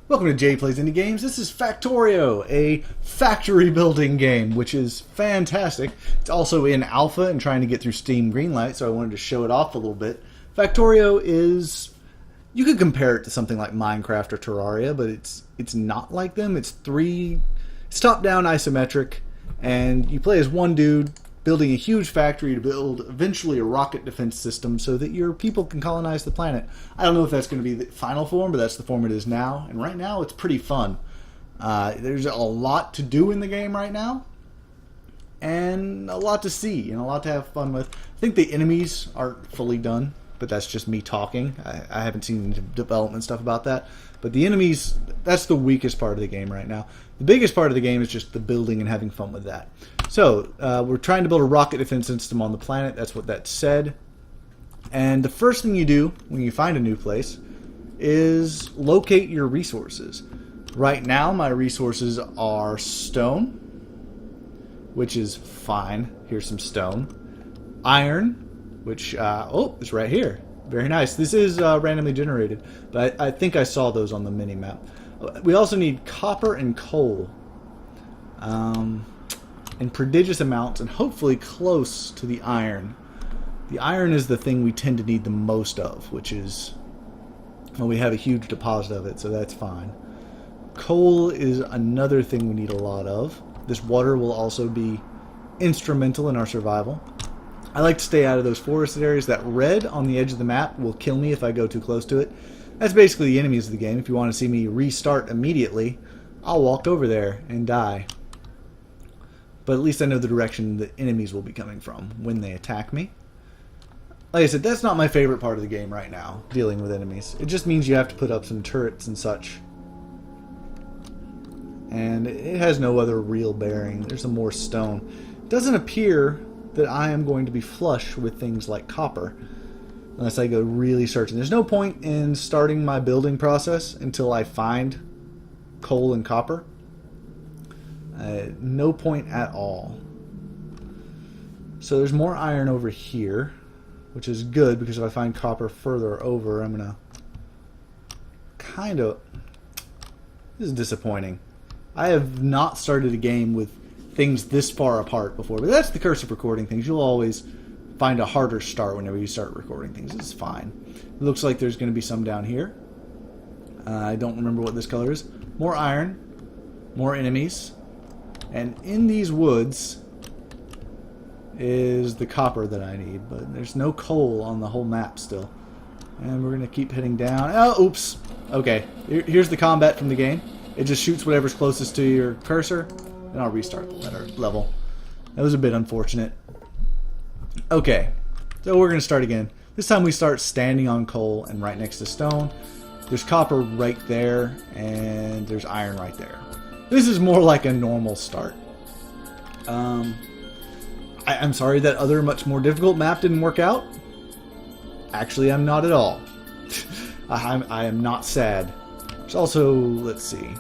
Welcome to Jay Plays Indie Games. This is Factorio, a factory building game, which is fantastic. It's also in alpha and trying to get through Steam Greenlight, so I wanted to show it off a little bit. Factorio is, you could compare it to something like Minecraft or Terraria, but it's not like them. It's top-down isometric, and you play as one dude building a huge factory to build eventually a rocket defense system so that your people can colonize the planet. I don't know if that's going to be the final form, but that's the form it is now. And right now, it's pretty fun. There's a lot to do in the game right now, and a lot to see, and a lot to have fun with. I think the enemies aren't fully done, but that's just me talking. I haven't seen any development stuff about that. But the enemies, that's the weakest part of the game right now. The biggest part of the game is just the building and having fun with that. So, we're trying to build a rocket defense system on the planet. That's what that said. And the first thing you do when you find a new place is locate your resources. Right now, my resources are stone, which is fine. Here's some stone. Iron, which, it's right here. Very nice. This is randomly generated, but I think I saw those on the mini-map. We also need copper and coal. In prodigious amounts, and hopefully close to the iron. The iron is the thing we tend to need the most of, which is, well, we have a huge deposit of it, so that's fine. Coal is another thing we need a lot of. This water will also be instrumental in our survival. I like to stay out of those forested areas. That red on the edge of the map will kill me if I go too close to it. That's basically the enemies of the game. If you want to see me restart immediately, I'll walk over there and die. But at least I know the direction the enemies will be coming from when they attack me. Like I said, that's not my favorite part of the game right now, dealing with enemies. It just means you have to put up some turrets and such. And it has no other real bearing. There's some more stone. It doesn't appear that I am going to be flush with things like copper, unless I go really searching. There's no point in starting my building process until I find coal and copper. No point at all. So there's more iron over here, which is good, because if I find copper further over, I'm gonna this is disappointing. I have not started a game with things this far apart before, but that's the curse of recording things. You'll always find a harder start whenever you start recording things. It's fine. It looks like there's going to be some down here. I don't remember what this color is. More iron, more enemies. And in these woods is the copper that I need, but there's no coal on the whole map still. And we're going to keep heading down. Oh, oops. Okay, here's the combat from the game. It just shoots whatever's closest to your cursor, and I'll restart the level. That was a bit unfortunate. Okay, so we're going to start again. This time we start standing on coal and right next to stone. There's copper right there, and there's iron right there. This is more like a normal start. I'm sorry that other much more difficult map didn't work out. Actually, I'm not at all. I am not sad. There's also, let's see.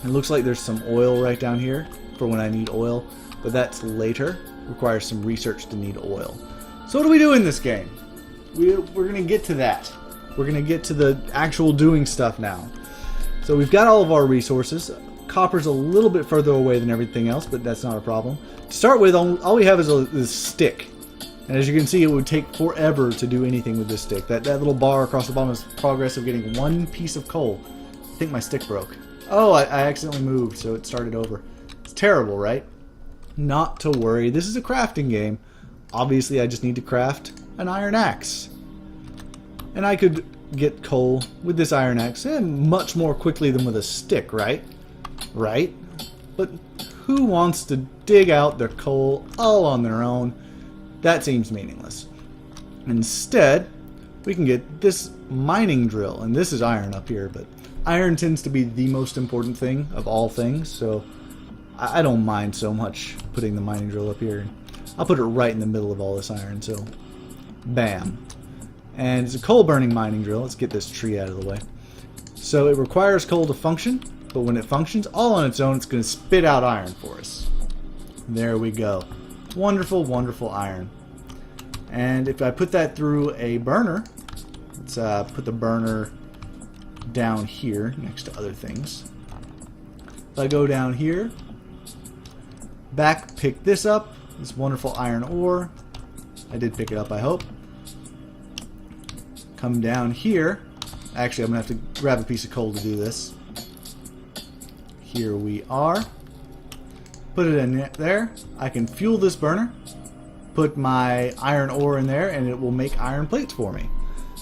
It looks like there's some oil right down here for when I need oil, but that's later. Requires some research to need oil. So what do we do in this game? We're going to get to that. We're going to get to the actual doing stuff now. So we've got all of our resources. Copper's a little bit further away than everything else, but that's not a problem. To start with, all we have is this stick. And as you can see, it would take forever to do anything with this stick. That little bar across the bottom is progress of getting one piece of coal. I think my stick broke. Oh, I accidentally moved, so it started over. It's terrible, right? Not to worry. This is a crafting game. Obviously, I just need to craft an iron axe. And I could get coal with this iron axe and much more quickly than with a stick, right? Right? But who wants to dig out their coal all on their own? That seems meaningless. Instead, we can get this mining drill. And this is iron up here, but iron tends to be the most important thing of all things, so I don't mind so much putting the mining drill up here. I'll put it right in the middle of all this iron, so bam. And it's a coal burning mining drill. Let's get this tree out of the way. So it requires coal to function, but when it functions all on its own, it's going to spit out iron for us. There we go. Wonderful, wonderful iron. And if I put that through a burner, let's put the burner down here next to other things. So I go down here, back, pick this up, this wonderful iron ore. I did pick it up, I hope. Come down here. Actually, I'm going to have to grab a piece of coal to do this. Here we are. Put it in there. I can fuel this burner. Put my iron ore in there, and it will make iron plates for me.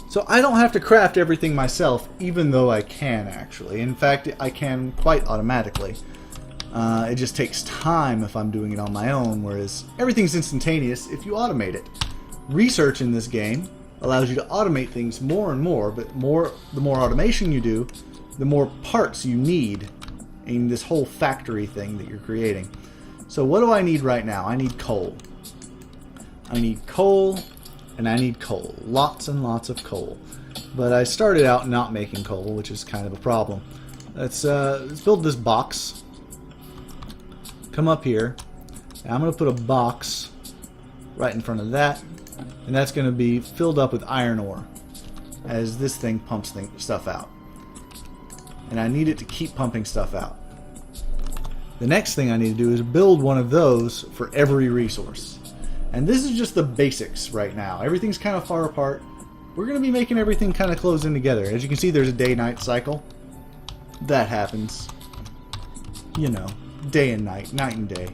So I don't have to craft everything myself, even though I can, actually. In fact, I can quite automatically. It just takes time if I'm doing it on my own, whereas everything's instantaneous if you automate it. Research in this game allows you to automate things more and more, but the more automation you do, the more parts you need in this whole factory thing that you're creating. So what do I need right now? I need coal. I need coal, and I need coal. Lots and lots of coal. But I started out not making coal, which is kind of a problem. Let's build this box. Come up here. And I'm going to put a box right in front of that. And that's going to be filled up with iron ore as this thing pumps stuff out. And I need it to keep pumping stuff out. The next thing I need to do is build one of those for every resource. And this is just the basics right now. Everything's kind of far apart. We're going to be making everything kind of close in together. As you can see, there's a day-night cycle. That happens. You know, day and night, night and day.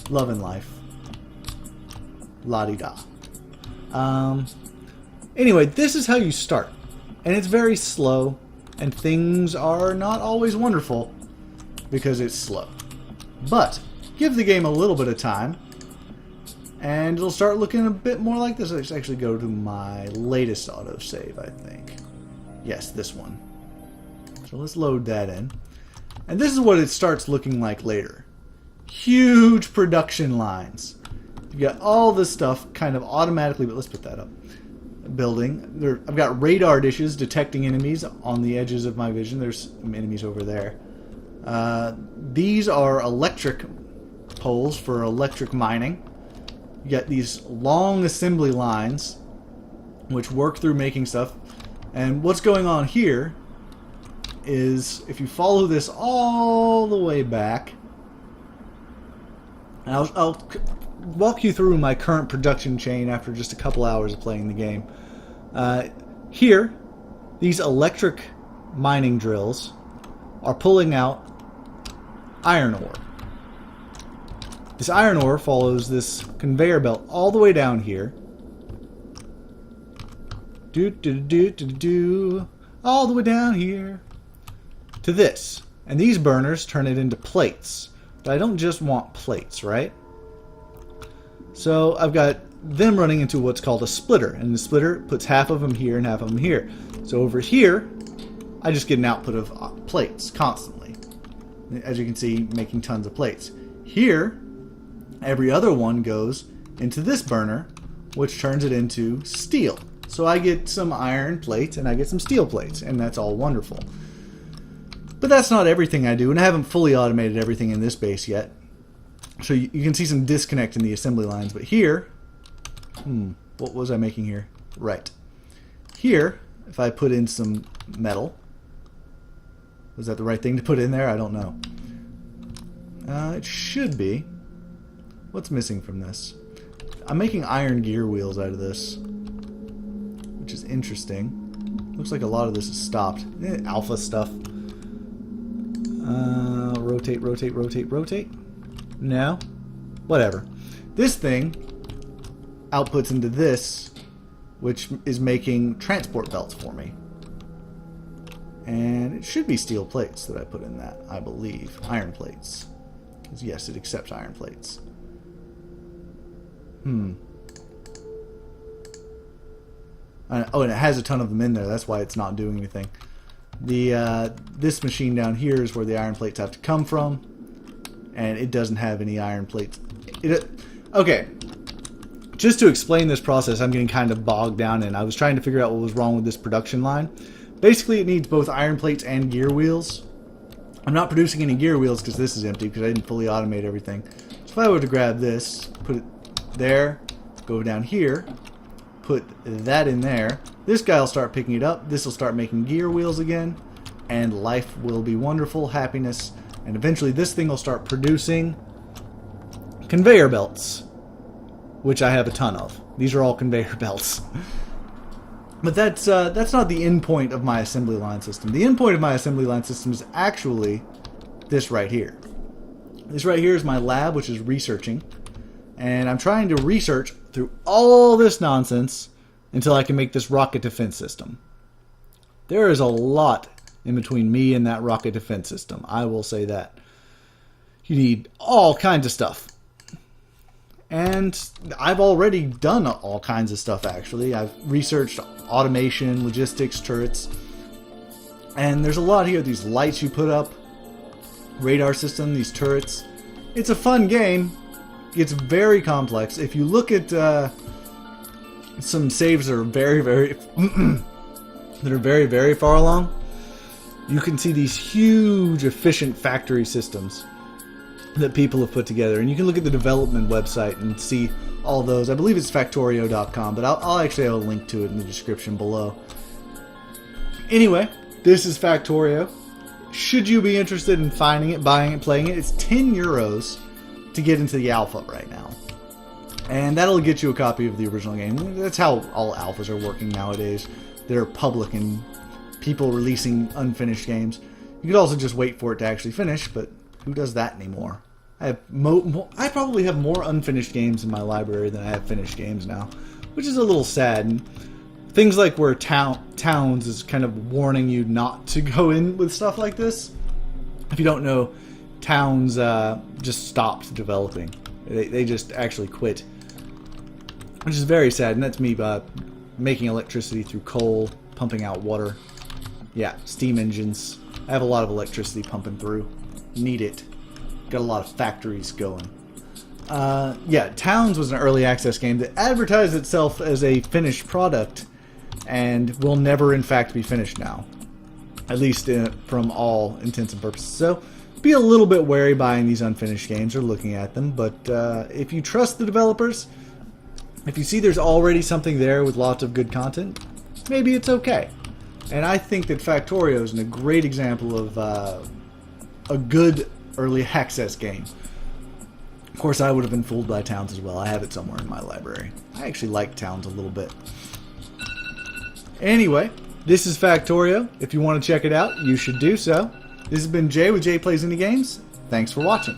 Love and life. La-di-da. Anyway, this is how you start. And it's very slow. And things are not always wonderful because it's slow. But give the game a little bit of time and it'll start looking a bit more like this. Let's actually go to my latest autosave, I think. Yes, this one. So let's load that in. And this is what it starts looking like later. Huge production lines. You've got all this stuff kind of automatically, but let's put that up. Building. I've got radar dishes detecting enemies on the edges of my vision. There's some enemies over there. These are electric poles for electric mining. You got these long assembly lines which work through making stuff. And what's going on here is if you follow this all the way back, and I'll walk you through my current production chain after just a couple hours of playing the game. Here, these electric mining drills are pulling out iron ore. This iron ore follows this conveyor belt all the way down here. All the way down here to this. And these burners turn it into plates. But I don't just want plates, right? So I've got them running into what's called a splitter. And the splitter puts half of them here and half of them here. So over here, I just get an output of plates constantly. As you can see, making tons of plates. Here, every other one goes into this burner, which turns it into steel. So I get some iron plates and I get some steel plates, and that's all wonderful. But that's not everything I do, and I haven't fully automated everything in this base yet. So you can see some disconnect in the assembly lines. But here, what was I making here? Right. Here, if I put in some metal, was that the right thing to put in there? I don't know. It should be. What's missing from this? I'm making iron gear wheels out of this, which is interesting. Looks like a lot of this is stopped. Alpha stuff. Rotate, rotate, rotate, rotate. No. Whatever. This thing outputs into this, which is making transport belts for me. And it should be steel plates that I put in that, I believe. Iron plates. Because yes, it accepts iron plates. Oh, and it has a ton of them in there. That's why it's not doing anything. This machine down here is where the iron plates have to come from. And it doesn't have any iron plates. Okay. Just to explain this process, I'm getting kind of bogged down in. I was trying to figure out what was wrong with this production line. Basically, it needs both iron plates and gear wheels. I'm not producing any gear wheels because this is empty because I didn't fully automate everything. So if I were to grab this, put it there, go down here, put that in there. This guy will start picking it up. This will start making gear wheels again. And life will be wonderful, happiness. And eventually this thing will start producing conveyor belts, which I have a ton of. These are all conveyor belts. But that's not the end point of my assembly line system. The end point of my assembly line system is actually this right here. This right here is my lab, which is researching. And I'm trying to research through all this nonsense until I can make this rocket defense system. There is a lot in between me and that rocket defense system. I will say that. You need all kinds of stuff. And I've already done all kinds of stuff, actually. I've researched automation, logistics, turrets. And there's a lot here. These lights you put up, radar system, these turrets. It's a fun game. It's very complex. If you look at some saves that are very, very very far along, you can see these huge, efficient factory systems that people have put together. And you can look at the development website and see all those. I believe it's Factorio.com, but I'll actually have a link to it in the description below. Anyway, this is Factorio. Should you be interested in finding it, buying it, playing it, it's 10 euros to get into the alpha right now. And that'll get you a copy of the original game. That's how all alphas are working nowadays. They're public and people releasing unfinished games. You could also just wait for it to actually finish, but who does that anymore? I probably have more unfinished games in my library than I have finished games now, which is a little sad. And things like where Towns is kind of warning you not to go in with stuff like this. If you don't know, Towns just stopped developing. They just actually quit, which is very sad. And that's me making electricity through coal, pumping out water. Yeah, steam engines. I have a lot of electricity pumping through. Need it. Got a lot of factories going. Yeah, Towns was an early access game that advertised itself as a finished product and will never in fact be finished now. At least from all intents and purposes. So be a little bit wary buying these unfinished games or looking at them, but if you trust the developers, if you see there's already something there with lots of good content, maybe it's okay. And I think that Factorio is a great example of a good early access game. Of course, I would have been fooled by Towns as well. I have it somewhere in my library. I actually like Towns a little bit. Anyway, this is Factorio. If you want to check it out, you should do so. This has been Jay with Jay Plays Indie Games. Thanks for watching.